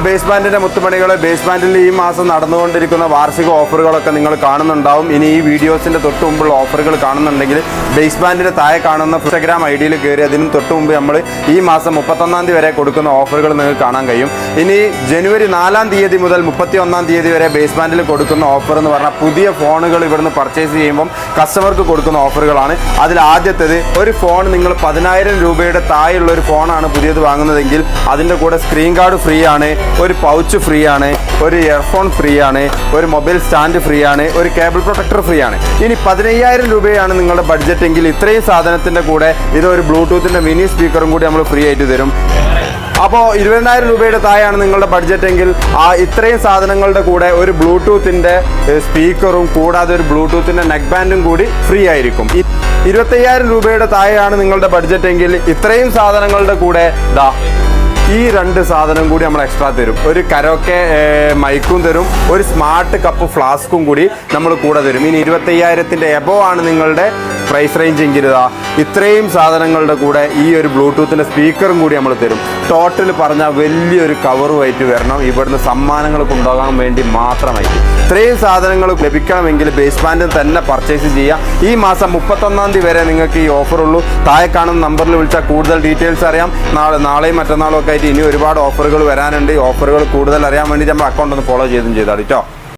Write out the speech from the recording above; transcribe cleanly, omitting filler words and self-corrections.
Base ബാൻഡിന്റെ മുത്തുമണികൾ, base ബാൻഡിൽ ഈ മാസം നടന്നുകൊണ്ടിരിക്കുന്ന വാർഷിക ഓഫറുകളൊക്കെ നിങ്ങൾ കാണുന്നുണ്ടാവും. ഇനി ഈ വീഡിയോസിന്റെ തൊട്ട് മുമ്പുള്ള ഓഫറുകൾ കാണുന്നുണ്ടെങ്കിൽ ബേസ് ബാൻഡിന്റെ താഴെ കാണുന്ന ഇൻസ്റ്റാഗ്രാം ഐഡിയിൽ കയറി അതിനും തൊട്ട് മുമ്പ് നമ്മൾ ഈ മാസം 31-ാം തീയതി വരെ കൊടുക്കുന്ന ഓഫറുകൾ നിങ്ങൾക്ക് കാണാൻ കഴിയും. ഇനി ജനുവരി 4-ാം തീയതി മുതൽ 31-ാം തീയതി വരെ ബേസ് ബാൻഡിൽ കൊടുക്കുന്ന ഓഫർ എന്ന് പറഞ്ഞാൽ പുതിയ ഫോണുകൾ ഇവിടുന്ന് പർച്ചേസ് ചെയ്യുമ്പം കസ്റ്റമർക്ക് കൊടുക്കുന്ന ഓഫറുകളാണ്. അതിൽ ആദ്യത്തേത്, ഒരു ഫോൺ നിങ്ങൾ 10,000 രൂപയുടെ താഴെയുള്ള ഒരു ഫോണാണ് പുതിയത് വാങ്ങുന്നതെങ്കിൽ അതിൻ്റെ കൂടെ സ്ക്രീൻ ഗാർഡ് ഫ്രീ ആണ്, ഒരു പൗച്ച് ഫ്രീ ആണ്, ഒരു ഇയർഫോൺ ഫ്രീ ആണ്, ഒരു മൊബൈൽ സ്റ്റാൻഡ് ഫ്രീ ആണ്, ഒരു കേബിൾ പ്രൊട്ടക്ടർ ഫ്രീ ആണ്. ഇനി 15,000 രൂപയാണ് നിങ്ങളുടെ ബഡ്ജറ്റ് എങ്കിൽ ഇത്രയും സാധനത്തിൻ്റെ കൂടെ ഇതൊരു ബ്ലൂടൂത്തിൻ്റെ മിനി സ്പീക്കറും കൂടി നമ്മൾ ഫ്രീ ആയിട്ട് തരും. അപ്പോൾ 20,000 രൂപയുടെ താഴെയാണ് നിങ്ങളുടെ ബഡ്ജറ്റ് എങ്കിൽ ഇത്രയും സാധനങ്ങളുടെ കൂടെ ഒരു ബ്ലൂടൂത്തിൻ്റെ സ്പീക്കറും കൂടാതെ ഒരു ബ്ലൂടൂത്തിൻ്റെ നെക്ക് ബാൻഡും കൂടി ഫ്രീ ആയിരിക്കും. 25,000 രൂപയുടെ താഴെയാണ് നിങ്ങളുടെ ബഡ്ജറ്റ് എങ്കിൽ ഇത്രയും സാധനങ്ങളുടെ കൂടെ ഈ 2 സാധനം കൂടി നമ്മൾ എക്സ്ട്രാ തരും. ഒരു കരോക്കെ മൈക്കും തരും, ഒരു സ്മാർട്ട് കപ്പ് ഫ്ലാസ്കും കൂടി നമ്മൾ കൂടെ തരും. ഇനി 25,000-ൻ്റെ എബോവ് ആണ് നിങ്ങളുടെ പ്രൈസ് റേഞ്ച് എങ്കിൽ ഇത്രയും സാധനങ്ങളുടെ കൂടെ ഈ ഒരു ബ്ലൂടൂത്തിൻ്റെ സ്പീക്കറും കൂടി നമ്മൾ തരും. ടോട്ടൽ പറഞ്ഞാൽ വലിയൊരു കവറുമായിട്ട് വരണം, ഇവിടുന്ന് സമ്മാനങ്ങൾ കൊണ്ടുപോകാൻ വേണ്ടി മാത്രമായിട്ട്. ഇത്രയും സാധനങ്ങൾ ലഭിക്കണമെങ്കിൽ ബേസ് ബാൻഡിൽ തന്നെ പർച്ചേസ് ചെയ്യാം. ഈ മാസം 31-ാം തീയതി വരെ നിങ്ങൾക്ക് ഈ ഓഫറുള്ളൂ. താഴെ കാണുന്ന നമ്പറിൽ വിളിച്ചാൽ കൂടുതൽ ഡീറ്റെയിൽസ് അറിയാം. നാളെയും മറ്റന്നാളും ഒക്കെ ആയിട്ട് ഇനി ഒരുപാട് ഓഫറുകൾ വരാനുണ്ട്. ഈ ഓഫറുകൾ കൂടുതൽ അറിയാൻ വേണ്ടി നമ്മൾ അക്കൗണ്ട് ഒന്ന് ഫോളോ ചെയ്താൽ കേട്ടോ.